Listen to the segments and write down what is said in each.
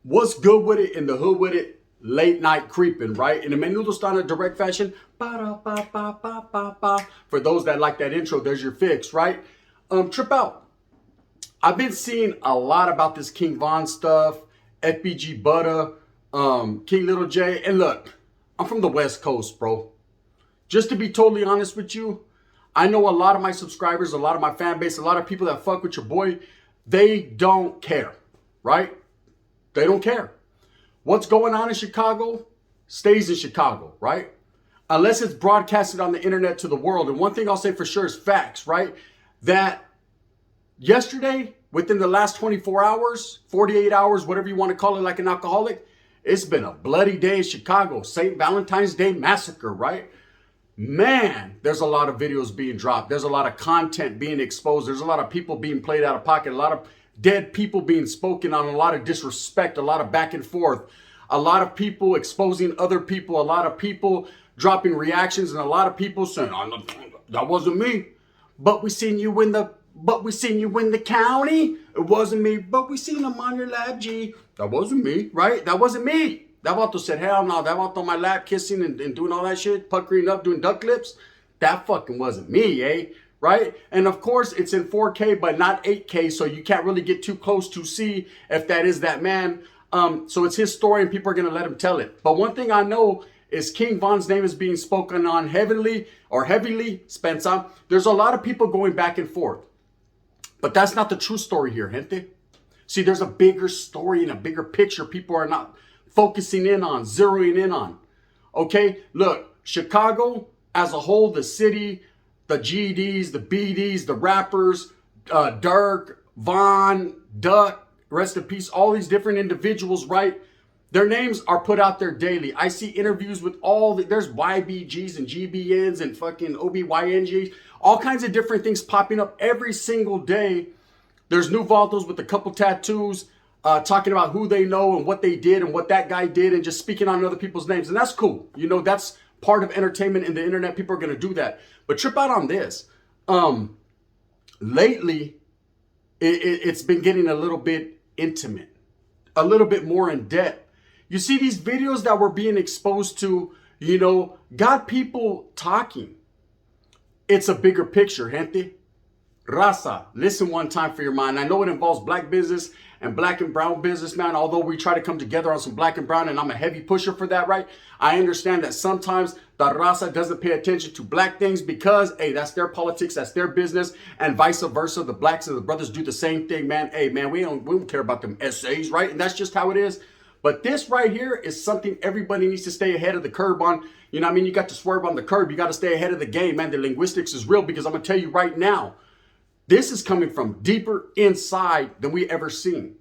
What's good with it in the hood with it? Late night creeping, right? In a menudo style direct fashion. Ba-da-ba-ba-ba-ba-ba. For those that like that intro, there's your fix, right? Trip out. I've been seeing a lot about this King Von stuff, FBG Butter, King Little J. And look, I'm from the West Coast, bro. Just to be totally honest with you, I know a lot of my subscribers, a lot of my fan base, a lot of people that fuck with your boy, they don't care, right? They don't care. What's going on in Chicago stays in Chicago, right? Unless it's broadcasted on the internet to the world. And one thing I'll say for sure is facts, right? That yesterday, within the last 24 hours, 48 hours, whatever you want to call it, like an alcoholic, it's been a bloody day in Chicago. St. Valentine's Day massacre, right? Man, there's a lot of videos being dropped. There's a lot of content being exposed. There's a lot of people being played out of pocket. A lot of dead people being spoken on, a lot of disrespect, a lot of back and forth, a lot of people exposing other people, a lot of people dropping reactions, and a lot of people saying, "Oh, that wasn't me. But we seen you in the county. It wasn't me. But we seen him on your lap, G. That wasn't me, right? That wasn't me." That vato said, "Hell no, that vato on my lap kissing and doing all that shit, puckering up, doing duck lips. That fucking wasn't me, eh?" Right? And of course, it's in 4K, but not 8K, so you can't really get too close to see if that is that man. So it's his story, and people are going to let him tell it. But one thing I know is King Von's name is being spoken on heavily, Spencer. There's a lot of people going back and forth. But that's not the true story here, gente. See, there's a bigger story and a bigger picture people are not focusing in on, zeroing in on. Okay? Look, Chicago as a whole, the city, the GDs, the BDs, the rappers, Dirk, Von, Duck, rest in peace, all these different individuals, right? Their names are put out there daily. I see interviews with there's YBGs and GBNs and fucking OBYNGs, all kinds of different things popping up every single day. There's new vatos with a couple tattoos, talking about who they know and what they did and what that guy did and just speaking on other people's names. And that's cool. You know, that's part of entertainment in the internet. People are going to do that. But trip out on this. Lately, it's been getting a little bit intimate, a little bit more in depth. You see these videos that we're being exposed to, you know, got people talking. It's a bigger picture, gente. Raza, listen one time for your mind. I know it involves black business and black and brown business, man. Although we try to come together on some black and brown, and I'm a heavy pusher for that, right? I understand that sometimes the raza doesn't pay attention to black things because, hey, that's their politics, that's their business, and vice versa. The blacks and the brothers do the same thing, man. Hey, man, we don't care about them essays, right? And that's just how it is. But this right here is something everybody needs to stay ahead of the curb on. You know what I mean? You got to swerve on the curb. You got to stay ahead of the game, man. The linguistics is real because I'm going to tell you right now, this is coming from deeper inside than we ever seen.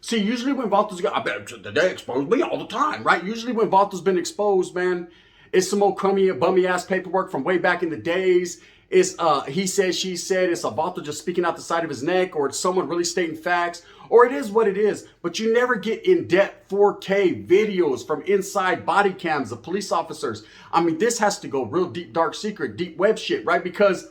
See, usually when Valto's got, I bet they expose me all the time, right? Usually when Valto's been exposed, man, it's some old crummy, bummy ass paperwork from way back in the days. It's he said, she said, it's a Valto just speaking out the side of his neck, or it's someone really stating facts, or it is what it is. But you never get in-depth 4K videos from inside body cams of police officers. I mean, this has to go real deep, dark secret, deep web shit, right? Because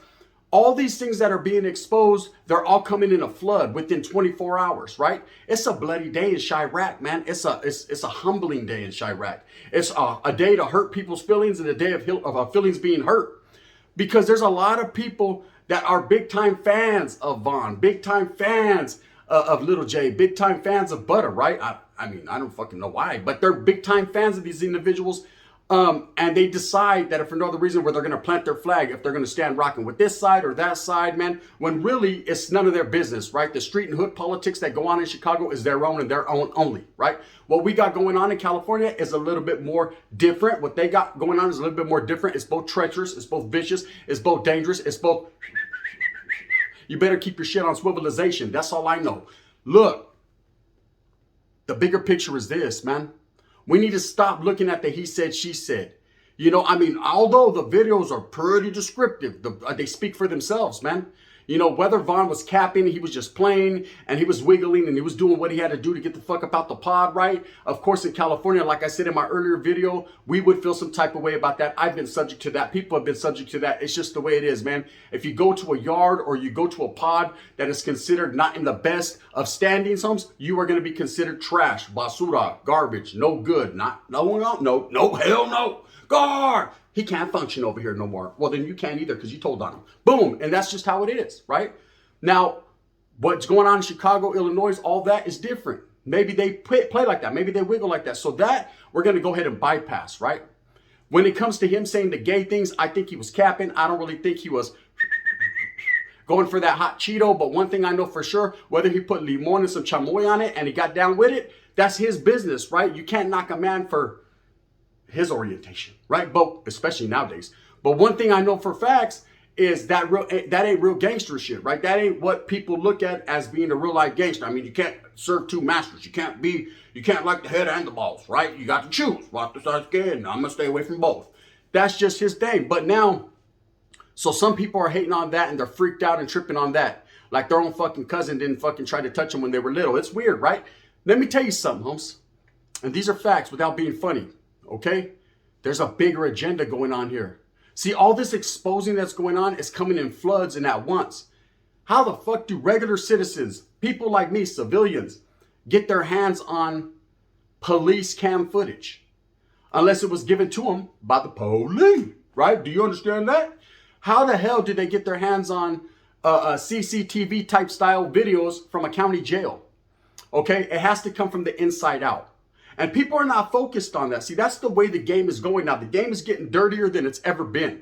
all these things that are being exposed, they're all coming in a flood within 24 hours, right? It's a bloody day in Chiraq, man. It's a humbling day in Chiraq. It's a day to hurt people's feelings and a day of feelings being hurt. Because there's a lot of people that are big time fans of Von, big time fans of Little J, big time fans of Butter, right? I mean, I don't fucking know why, but they're big time fans of these individuals. And they decide that if for no other reason where they're going to plant their flag, if they're going to stand rocking with this side or that side, man, when really it's none of their business, right? The street and hood politics that go on in Chicago is their own and their own only, right? What we got going on in California is a little bit more different. What they got going on is a little bit more different. It's both treacherous, it's both vicious, it's both dangerous, it's both, you better keep your shit on swivelization. That's all I know. Look, the bigger picture is this, man. We need to stop looking at the he said, she said. You know, I mean, although the videos are pretty descriptive, they speak for themselves, man. You know, whether Vaughn was capping, he was just playing, and he was wiggling, and he was doing what he had to do to get the fuck up out the pod, right? Of course, in California, like I said in my earlier video, we would feel some type of way about that. I've been subject to that. People have been subject to that. It's just the way it is, man. If you go to a yard or you go to a pod that is considered not in the best of standings homes, you are going to be considered trash, basura, garbage, no good, no, hell no, guard. He can't function over here no more. Well, then you can't either because you told on him. Boom. And that's just how it is, right? Now, what's going on in Chicago, Illinois, all that is different. Maybe they play like that. Maybe they wiggle like that. So that we're going to go ahead and bypass, right? When it comes to him saying the gay things, I think he was capping. I don't really think he was going for that hot Cheeto. But one thing I know for sure, whether he put limon and some chamoy on it and he got down with it, that's his business, right? You can't knock a man for his orientation, right? But especially nowadays. But one thing I know for facts is that ain't real gangster shit, right? That ain't what people look at as being a real life gangster. I mean, you can't serve two masters. You can't like the head and the balls, right? You got to choose. Rock the side skin. I'm gonna stay away from both. That's just his thing. But now, so some people are hating on that and they're freaked out and tripping on that. Like their own fucking cousin didn't fucking try to touch them when they were little. It's weird, right? Let me tell you something, Holmes. And these are facts without being funny. Okay? There's a bigger agenda going on here. See, all this exposing that's going on is coming in floods and at once. How the fuck do regular citizens, people like me, civilians, get their hands on police cam footage? Unless it was given to them by the police, right? Do you understand that? How the hell did they get their hands on CCTV type style videos from a county jail? Okay, it has to come from the inside out. And people are not focused on that. See, that's the way the game is going now. The game is getting dirtier than it's ever been.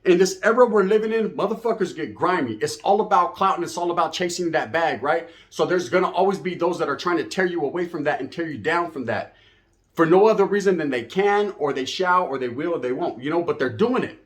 In this era we're living in, motherfuckers get grimy. It's all about clout and it's all about chasing that bag, right? So there's going to always be those that are trying to tear you away from that and tear you down from that. For no other reason than they can or they shall or they will or they won't, you know, but they're doing it.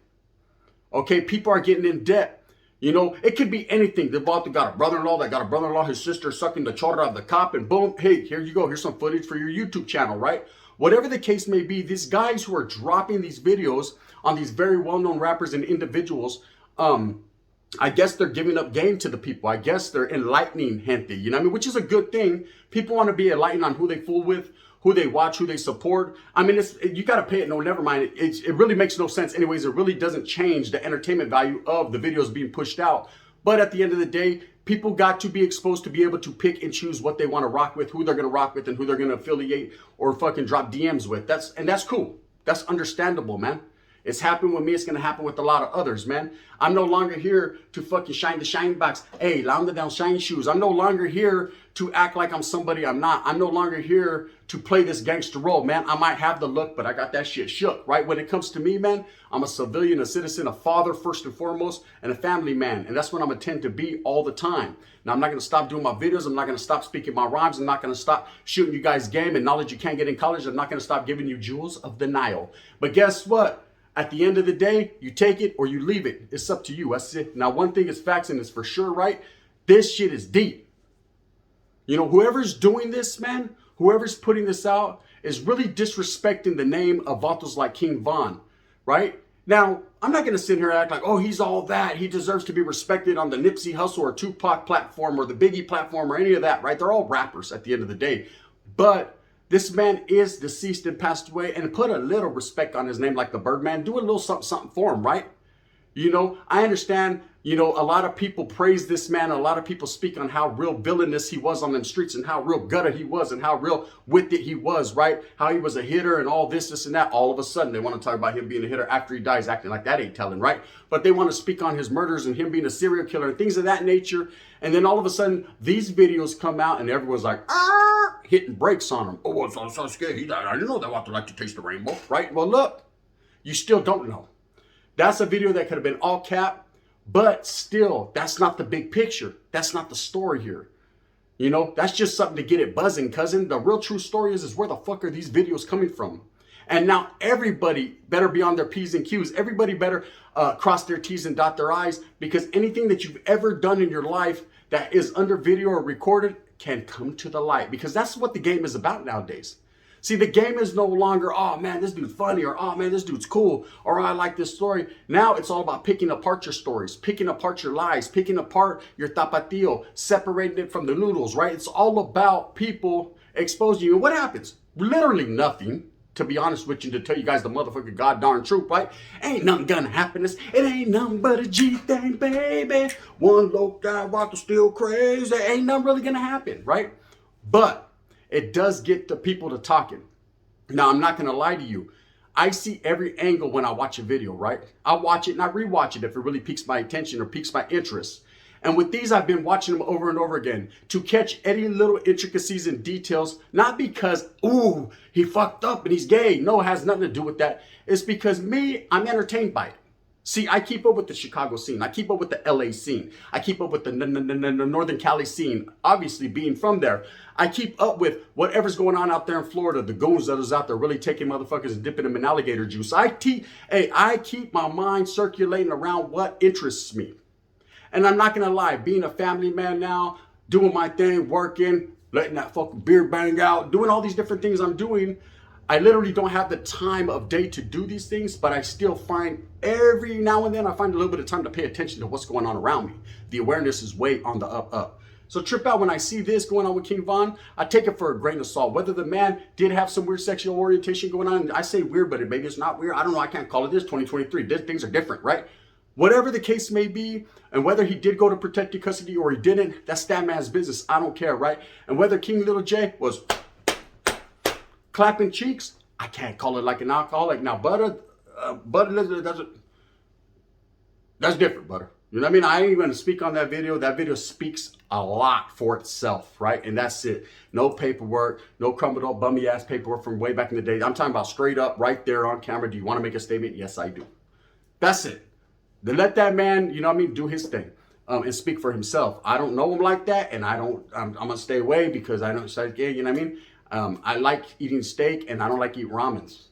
Okay, people are getting in debt. You know, it could be anything. They've got a brother-in-law that got a brother-in-law, his sister sucking the chorra of the cop, and boom, hey, here you go. Here's some footage for your YouTube channel, right? Whatever the case may be, these guys who are dropping these videos on these very well-known rappers and individuals, I guess they're giving up game to the people. I guess they're enlightening gente, you know what I mean? Which is a good thing. People want to be enlightened on who they fool with, who they watch, who they support. I mean, you got to pay it. No, never mind. It really makes no sense. Anyways, it really doesn't change the entertainment value of the videos being pushed out. But at the end of the day, people got to be exposed to be able to pick and choose what they want to rock with, who they're going to rock with, and who they're going to affiliate or fucking drop DMs with. That's cool. That's understandable, man. It's happened with me. It's going to happen with a lot of others, man. I'm no longer here to fucking shine the shine box. Hey, lounder down shine shoes. I'm no longer here to act like I'm somebody I'm not. I'm no longer here to play this gangster role, man. I might have the look, but I got that shit shook, right? When it comes to me, man, I'm a civilian, a citizen, a father first and foremost, and a family man. And that's what I'm going to tend to be all the time. Now, I'm not going to stop doing my videos. I'm not going to stop speaking my rhymes. I'm not going to stop shooting you guys game and knowledge you can't get in college. I'm not going to stop giving you jewels of the Nile. But guess what? At the end of the day, you take it or you leave it. It's up to you. That's it. Now, one thing is facts and it's for sure right. This shit is deep. You know, whoever's doing this, man, whoever's putting this out is really disrespecting the name of vatos like King Von, right? Now, I'm not going to sit here and act like, oh, he's all that. He deserves to be respected on the Nipsey Hussle or Tupac platform or the Biggie platform or any of that, right? They're all rappers at the end of the day. But this man is deceased and passed away, and put a little respect on his name like the Birdman. Do a little something, something for him, right? You know, I understand, you know, a lot of people praise this man. A lot of people speak on how real villainous he was on them streets and how real gutter he was and how real with it he was, right? How he was a hitter and all this and that. All of a sudden, they want to talk about him being a hitter after he dies, acting like that ain't telling, right? But they want to speak on his murders and him being a serial killer and things of that nature. And then all of a sudden, these videos come out and everyone's like, hitting brakes on him. Oh, I'm so scared. He died. I didn't know they want to like to taste the rainbow, right? Well, look, you still don't know. That's a video that could have been all cap, but still, that's not the big picture. That's not the story here. You know, that's just something to get it buzzing, cousin. The real true story is where the fuck are these videos coming from? And now everybody better be on their P's and Q's. Everybody better cross their T's and dot their I's, because anything that you've ever done in your life that is under video or recorded can come to the light, because that's what the game is about nowadays. See, the game is no longer, oh man, this dude's funny, or oh man, this dude's cool, or I like this story. Now it's all about picking apart your stories, picking apart your lies, picking apart your tapatio, separating it from the noodles, right? It's all about people exposing you. And what happens? Literally nothing, to be honest with you, to tell you guys the motherfucking goddamn truth, right? Ain't nothing gonna happen. It ain't nothing but a G thing, baby. One low guy walking still crazy. Ain't nothing really gonna happen, right? But it does get the people to talking. Now, I'm not going to lie to you. I see every angle when I watch a video, right? I watch it and I rewatch it if it really piques my attention or piques my interest. And with these, I've been watching them over and over again to catch any little intricacies and details, not because, ooh, he fucked up and he's gay. No, it has nothing to do with that. It's because I'm entertained by it. See, I keep up with the Chicago scene. I keep up with the LA scene. I keep up with the Northern Cali scene, obviously being from there. I keep up with whatever's going on out there in Florida, the goons that is out there really taking motherfuckers and dipping them in alligator juice. I keep my mind circulating around what interests me. And I'm not going to lie, being a family man now, doing my thing, working, letting that fucking beer bang out, doing all these different things I'm doing, I literally don't have the time of day to do these things, but I still find every now and then, I find a little bit of time to pay attention to what's going on around me. The awareness is way on the up. So trip out when I see this going on with King Von, I take it for a grain of salt. Whether the man did have some weird sexual orientation going on, I say weird, but maybe it's not weird. I don't know. I can't call it this. 2023. Things are different, right? Whatever the case may be, and whether he did go to protected custody or he didn't, that's that man's business. I don't care, right? And whether King Little J was clapping cheeks, I can't call it like an alcoholic. Now, butter, that's different, butter. You know what I mean? I ain't even going to speak on that video. That video speaks a lot for itself, right? And that's it. No paperwork, no crumbled up bummy ass paperwork from way back in the day. I'm talking about straight up right there on camera. Do you want to make a statement? Yes, I do. That's it. Then let that man, you know what I mean, do his thing and speak for himself. I don't know him like that, and I'm going to stay away because I don't say gay, you know what I mean? I like eating steak, and I don't like eating ramens,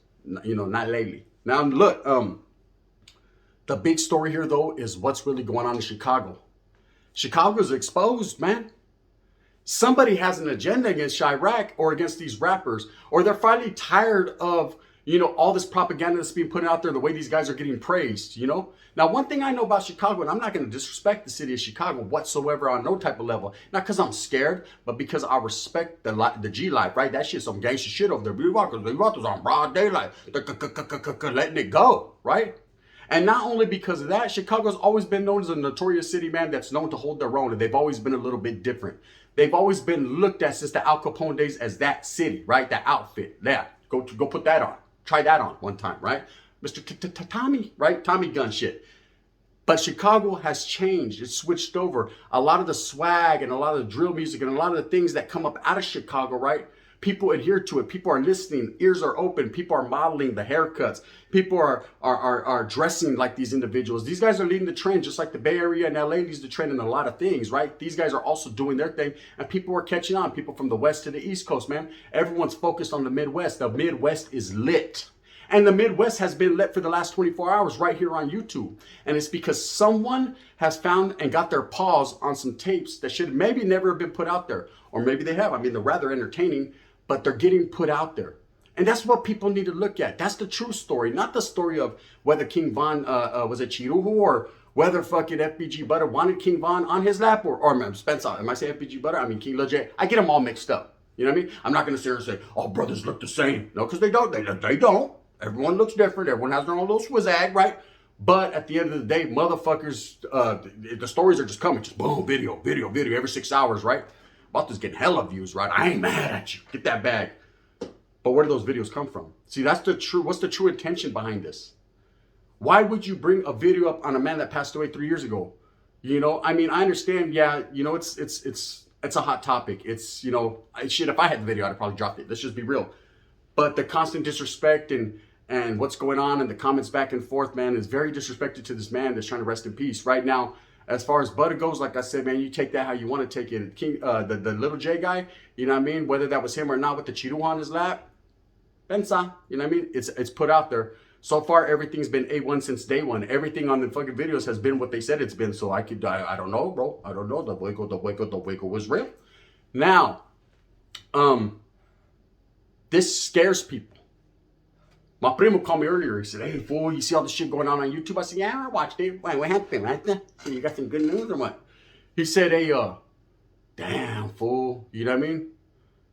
you know, not lately. Now, look, the big story here, though, is what's really going on in Chicago. Chicago's exposed, man. Somebody has an agenda against Chiraq or against these rappers, or they're finally tired of, you know, all this propaganda that's being put out there, the way these guys are getting praised, you know? Now, one thing I know about Chicago, and I'm not going to disrespect the city of Chicago whatsoever on no type of level, not because I'm scared, but because I respect the G life, right? That shit's some gangster shit over there. We walkers on broad daylight, letting it go, right? And not only because of that, Chicago's always been known as a notorious city, man, that's known to hold their own, and they've always been a little bit different. They've always been looked at since the Al Capone days as that city, right? That outfit, yeah, go put that on. Try that on one time, right? Mr. Tommy, right? Tommy gun shit. But Chicago has changed. It's switched over. A lot of the swag and a lot of the drill music and a lot of the things that come up out of Chicago, right? People adhere to it. People are listening. Ears are open. People are modeling the haircuts. People are dressing like these individuals. These guys are leading the trend, just like the Bay Area and LA leads the trend in a lot of things, right? These guys are also doing their thing, and people are catching on. People from the West to the East Coast, man. Everyone's focused on the Midwest. The Midwest is lit. And the Midwest has been lit for the last 24 hours right here on YouTube. And it's because someone has found and got their paws on some tapes that should maybe never have been put out there. Or maybe they have. I mean, they're rather entertaining, but they're getting put out there. And that's what people need to look at. That's the true story, not the story of whether King Von was a Chiraq or whether fucking FBG Butter wanted King Von on his lap or Spencer. Am I saying FBG Butter? I mean King Lil J. I get them all mixed up. You know what I mean? I'm not going to sit here and say, oh, brothers look the same. No, because they don't. They don't. Everyone looks different. Everyone has their own little swizzag, right? But at the end of the day, motherfuckers, the stories are just coming. Just boom, video, every 6 hours, right? About this getting hella views, right? I ain't mad at you. Get that bag. But where do those videos come from? See, that's the true, what's the true intention behind this? Why would you bring a video up on a man that passed away 3 years ago? You know, I mean, I understand, yeah, you know, it's a hot topic. It's, you know, shit, if I had the video, I'd have probably dropped it. Let's just be real. But the constant disrespect and what's going on and the comments back and forth, man, is very disrespectful to this man that's trying to rest in peace. Right now, as far as Butter goes, like I said, man, you take that how you want to take it. King, the Little J guy, you know what I mean? Whether that was him or not with the Chiraq on his lap, Bensa, you know what I mean? It's put out there. So far, everything's been A1 since day one. Everything on the fucking videos has been what they said it's been. So I don't know, bro. I don't know. The Waco was real. Now, This scares people. My primo called me earlier. He said, hey, fool, you see all this shit going on YouTube? I said, yeah, I watched it. Wait, what happened? You got some good news or what? He said, hey, damn, fool. You know what I mean?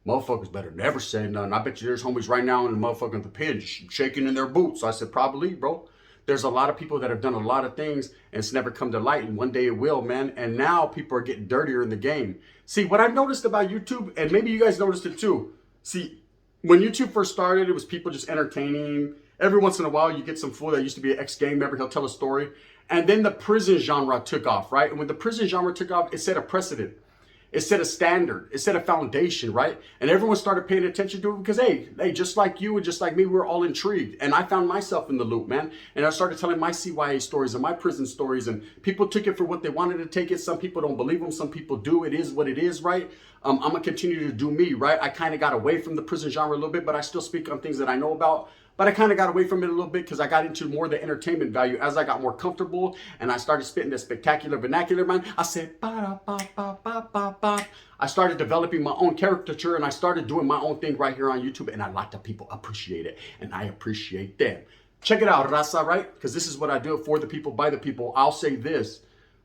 Motherfuckers better never say nothing. I bet you there's homies right now in the motherfucking the pen shaking in their boots. I said, probably, bro. There's a lot of people that have done a lot of things and it's never come to light, and one day it will, man. And now people are getting dirtier in the game. See, what I've noticed about YouTube, and maybe you guys noticed it too. See, when YouTube first started, it was people just entertaining. Every once in a while, you get some fool that used to be an ex-gang member. He'll tell a story. And then the prison genre took off, right? And when the prison genre took off, it set a precedent. It set a standard. It set a foundation, right? And everyone started paying attention to it because, hey, just like you and just like me, we were all intrigued. And I found myself in the loop, man. And I started telling my CYA stories and my prison stories. And people took it for what they wanted to take it. Some people don't believe them. Some people do. It is what it is, right? I'm going to continue to do me, right? I kind of got away from the prison genre a little bit, but I still speak on things that I know about. But I kind of got away from it a little bit because I got into more the entertainment value as I got more comfortable and I started spitting the spectacular vernacular, man. I said, ba-da-ba-ba-ba-ba-ba. I started developing my own caricature and I started doing my own thing right here on YouTube, and a lot of people appreciate it and I appreciate them. Check it out, Raza, right? Because this is what I do it for the people, by the people. I'll say this,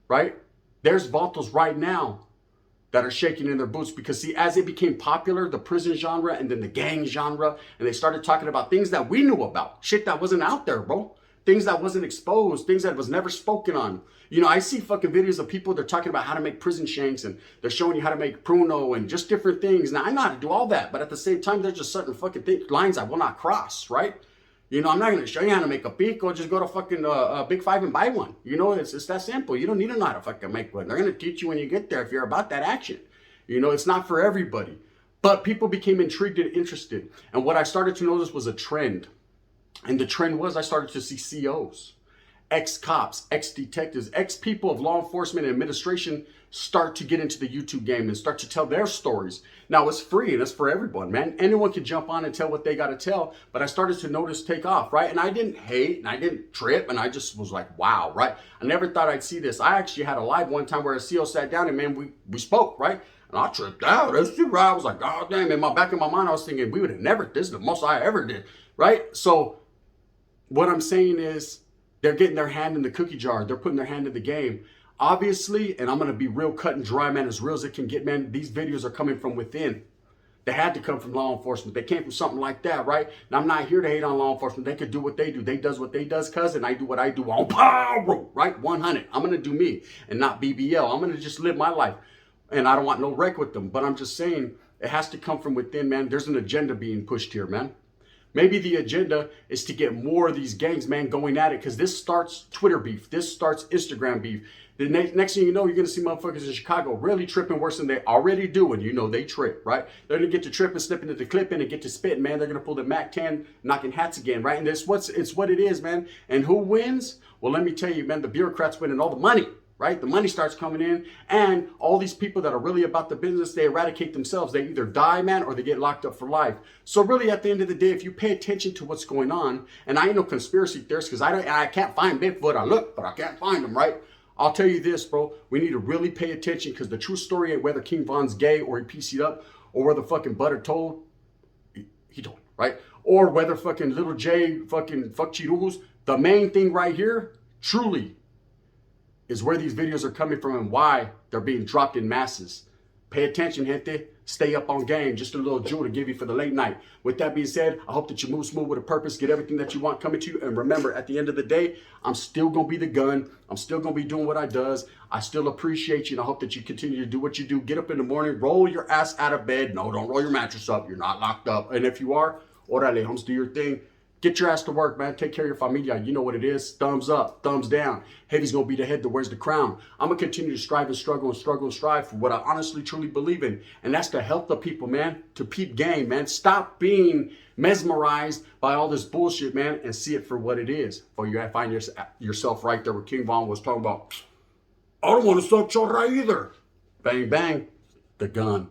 right? There's vatos right now that are shaking in their boots because, see, as it became popular, the prison genre and then the gang genre, and they started talking about things that we knew about, shit that wasn't out there, bro. Things that wasn't exposed, things that was never spoken on. You know, I see fucking videos of people, they're talking about how to make prison shanks and they're showing you how to make pruno and just different things. Now, I know how to do all that, but at the same time, there's just certain fucking lines I will not cross, right? You know, I'm not going to show you how to make a pico. Just go to fucking Big Five and buy one. You know, it's that simple. You don't need to know how to fucking make one. They're going to teach you when you get there if you're about that action. You know, it's not for everybody. But people became intrigued and interested. And what I started to notice was a trend. And the trend was I started to see COs, ex-cops, ex-detectives, ex-people of law enforcement and administration start to get into the YouTube game and start to tell their stories. Now, it's free and it's for everyone, man. Anyone can jump on and tell what they got to tell. But I started to notice take off, right? And I didn't hate and I didn't trip. And I just was like, wow, right? I never thought I'd see this. I actually had a live one time where a CO sat down and, man, we spoke, right? And I tripped out. That's too right. I was like, God damn. In my back of my mind, I was thinking, we would have never, this is the most I ever did, right? So what I'm saying is they're getting their hand in the cookie jar. They're putting their hand in the game. Obviously, and I'm going to be real cut and dry, man, as real as it can get, man, these videos are coming from within. They had to come from law enforcement. They came from something like that, right? And I'm not here to hate on law enforcement. They could do what they do. They does what they does, cuz, and I do what I do on power, right? 100. I'm going to do me and not BBL. I'm going to just live my life. And I don't want no wreck with them. But I'm just saying, it has to come from within, man. There's an agenda being pushed here, man. Maybe the agenda is to get more of these gangs, man, going at it, because this starts Twitter beef. This starts Instagram beef. The next thing you know, you're going to see motherfuckers in Chicago really tripping worse than they already do. And you know they trip, right? They're going to get to tripping, slipping into the clipping, and get to spitting, man. They're going to pull the Mac 10, knocking hats again, right? And it's what it is, man. And who wins? Well, let me tell you, man, the bureaucrats win and all the money, right? The money starts coming in, and all these people that are really about the business, they eradicate themselves. They either die, man, or they get locked up for life. So really, at the end of the day, if you pay attention to what's going on, and I ain't no conspiracy theorist, because I can't find Bigfoot. I look, but I can't find him, right? I'll tell you this, bro. We need to really pay attention, because the true story ain't whether King Von's gay or he PC'd up, or whether fucking Butter told, he told, right? Or whether fucking Little J fucking fuck Chiraq. The main thing right here, truly, is where these videos are coming from and why they're being dropped in masses. Pay attention, gente. Stay up on game. Just a little jewel to give you for the late night. With that being said, I hope that you move smooth with a purpose, get everything that you want coming to you. And remember, at the end of the day, I'm still going to be the gun. I'm still going to be doing what I does. I still appreciate you, and I hope that you continue to do what you do. Get up in the morning, roll your ass out of bed. No, don't roll your mattress up. You're not locked up. And if you are, orale, homes, do your thing. Get your ass to work, man. Take care of your familia. You know what it is. Thumbs up, thumbs down. Heavy's going to be the head that wears the crown. I'm going to continue to strive and struggle and struggle and strive for what I honestly, truly believe in. And that's to help the people, man, to peep game, man. Stop being mesmerized by all this bullshit, man, and see it for what it is. Or you find yourself right there where King Von was talking about, I don't want to suck chorra either. Bang, bang, the gun.